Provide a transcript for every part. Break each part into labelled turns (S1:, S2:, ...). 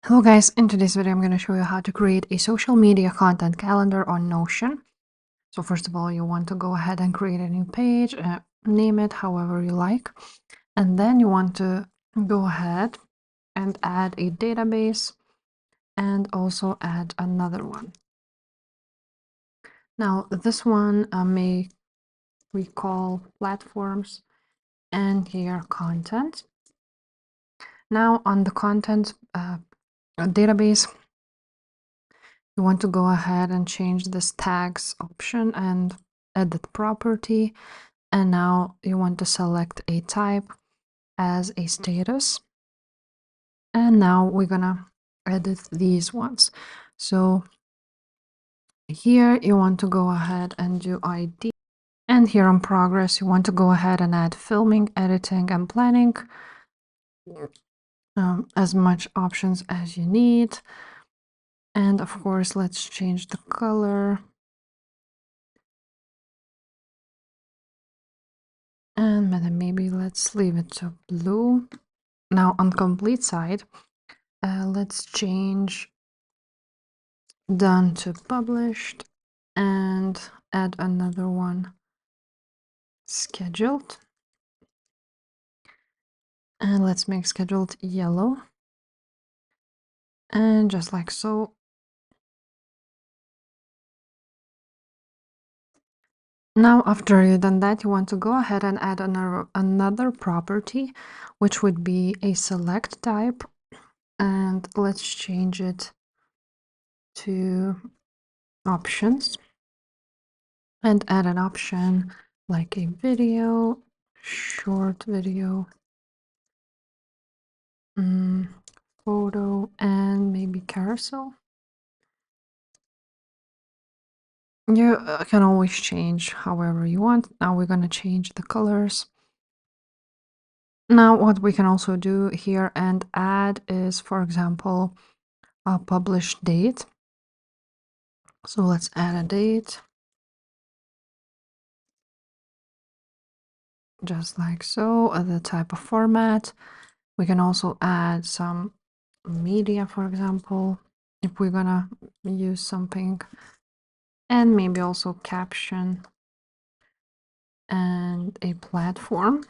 S1: Hello guys, in today's video I'm going to show you how to create a social media content calendar on Notion. So first of all, you want to go ahead and create a new page, name it however you like, and then you want to go ahead and add a database and also add another one. Now this one may recall platforms and here content. Now on the content database, you want to go ahead and change this tags option and edit property. And now you want to select a type as a status. And now we're gonna edit these ones. So here you want to go ahead and do ID. And here on progress, you want to go ahead and add filming, editing, and planning. As much options as you need. And of course, let's change the color. And then maybe let's leave it to blue. Now on complete side, let's change done to published and add another one, scheduled. And let's make scheduled yellow. And just like so. Now, after you've done that, you want to go ahead and add another property, which would be a select type. And let's change it to options and add an option like a video, short video, photo, and maybe carousel. You can always change however you want. Now we're going to change the colors. Now what we can also do here and add is, for example, a published date. So let's add a date. Just like so, the type of format. We can also add some media, for example, if we're gonna use something, and maybe also caption and a platform.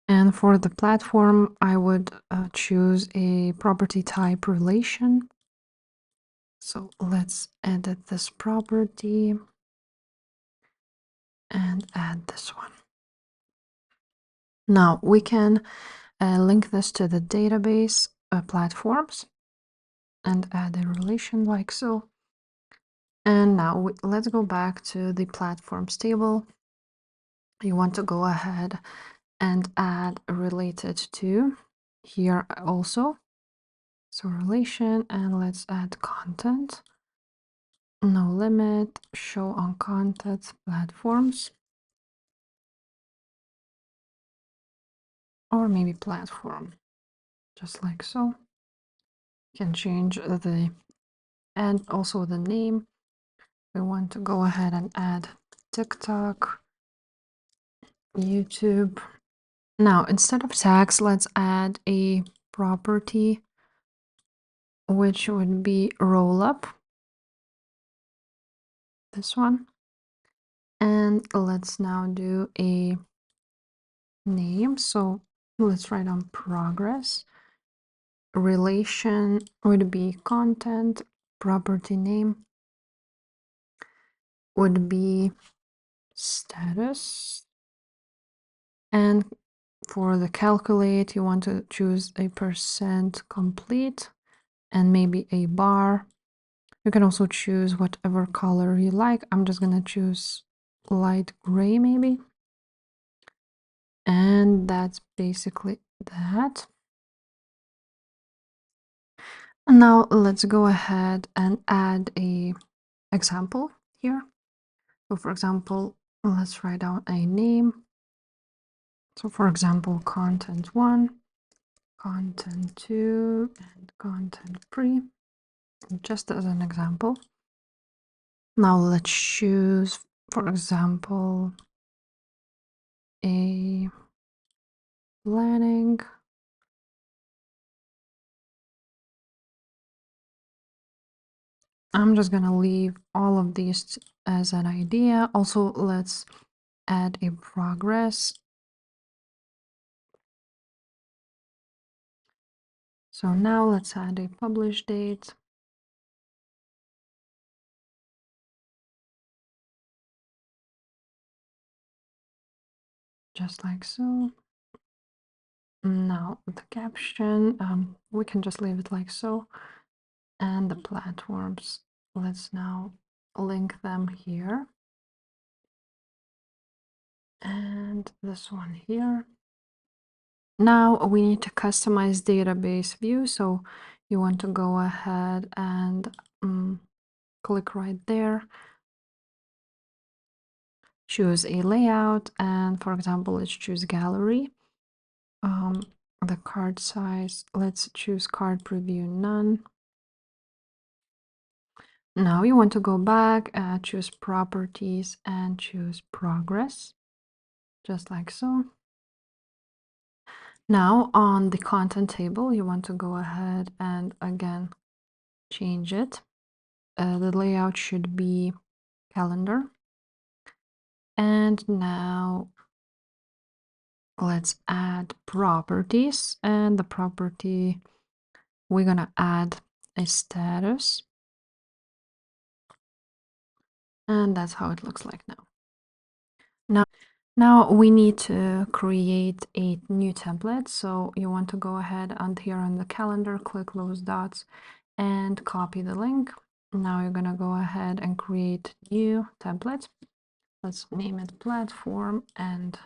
S1: And for the platform, I would choose a property type relation. So let's edit this property and add this one. Now we can link this to the database platforms and add a relation like so. And now let's go back to the platforms table. You want to go ahead and add related to here also. So relation, and let's add content. No limit, show on content platforms. Or maybe platform, just like so. You can change the, and also the name. We want to go ahead and add TikTok, YouTube. Now, instead of tags, let's add a property, which would be roll up. This one. And let's now do a name. So let's write on progress. Relation would be content, property name would be status, and for the calculate you want to choose a percent complete and maybe a bar. You can also choose whatever color you like. I'm just gonna choose light gray maybe, and that's basically that. And now let's go ahead and add a example here. So for example, let's write down a name. So for example, content 1, content 2, and content 3, just as an example. Now let's choose, for example, a planning I'm just gonna leave all of these as an idea. Also, let's add a progress. So now let's add a publish date. Just like so. Now the caption, we can just leave it like so. And the platforms, let's now link them here. And this one here. Now we need to customize database view. So you want to go ahead and click right there. Choose a layout. And for example, let's choose gallery. The card size, let's choose card preview none. Now you want to go back, choose properties and choose progress, just like so. Now on the content table, you want to go ahead and again change it. The layout should be calendar. And now let's add properties, and the property, we're gonna add a status. And that's how it looks like now. Now we need to create a new template. So you want to go ahead and here on the calendar, click those dots and copy the link. Now you're gonna go ahead and create new template. Let's name it platform, and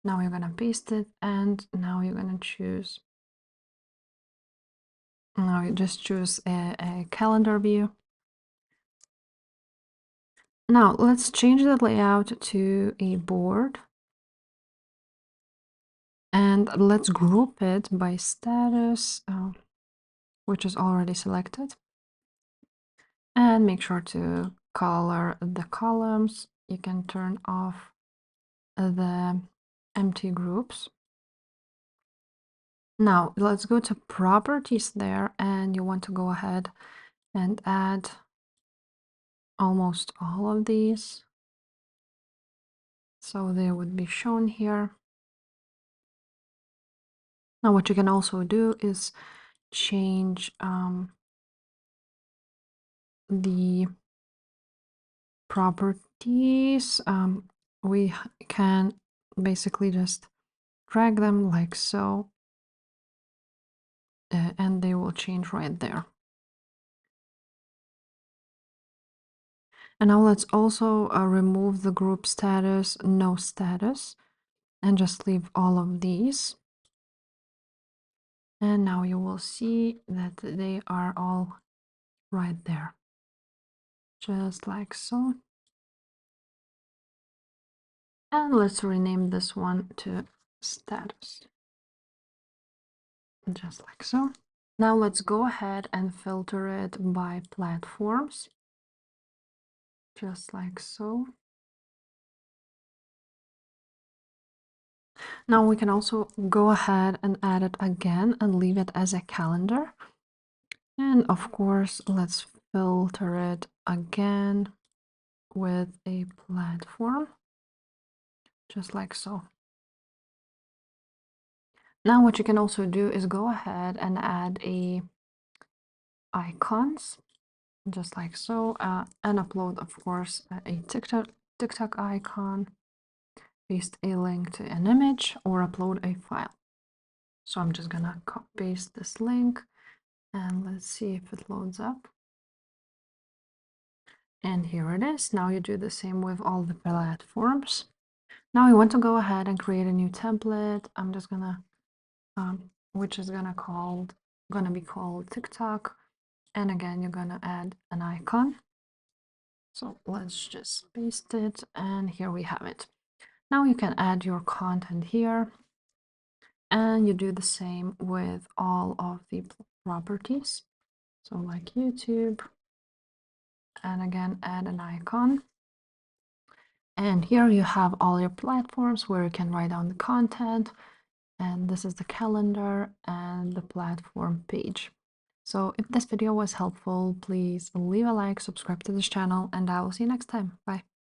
S1: now you're gonna paste it, and now you're gonna choose, now you just choose a calendar view. Now let's change the layout to a board, and let's group it by status, which is already selected, and make sure to color the columns. You can turn off the empty groups. Now let's go to properties there, and you want to go ahead and add almost all of these, so they would be shown here. Now what you can also do is change the properties. We can basically just drag them like so, and they will change right there. And now let's also remove the group status, no status, and just leave all of these. And now you will see that they are all right there, just like so. And let's rename this one to status, just like so. Now let's go ahead and filter it by platforms, just like so. Now we can also go ahead and add it again and leave it as a calendar. And of course, let's filter it again with a platform, just like so. Now what you can also do is go ahead and add a icons, just like so, and upload, of course, a TikTok icon, paste a link to an image, or upload a file. So I'm just gonna paste this link, and let's see if it loads up. And here it is. Now you do the same with all the platforms. Now you want to go ahead and create a new template. I'm just gonna, which is gonna be called TikTok. And again, you're gonna add an icon. So let's just paste it, and here we have it. Now you can add your content here, and you do the same with all of the properties. So like YouTube, and again, add an icon. And here you have all your platforms where you can write down the content. And this is the calendar and the platform page. So if this video was helpful, please leave a like, subscribe to this channel, and I will see you next time. Bye.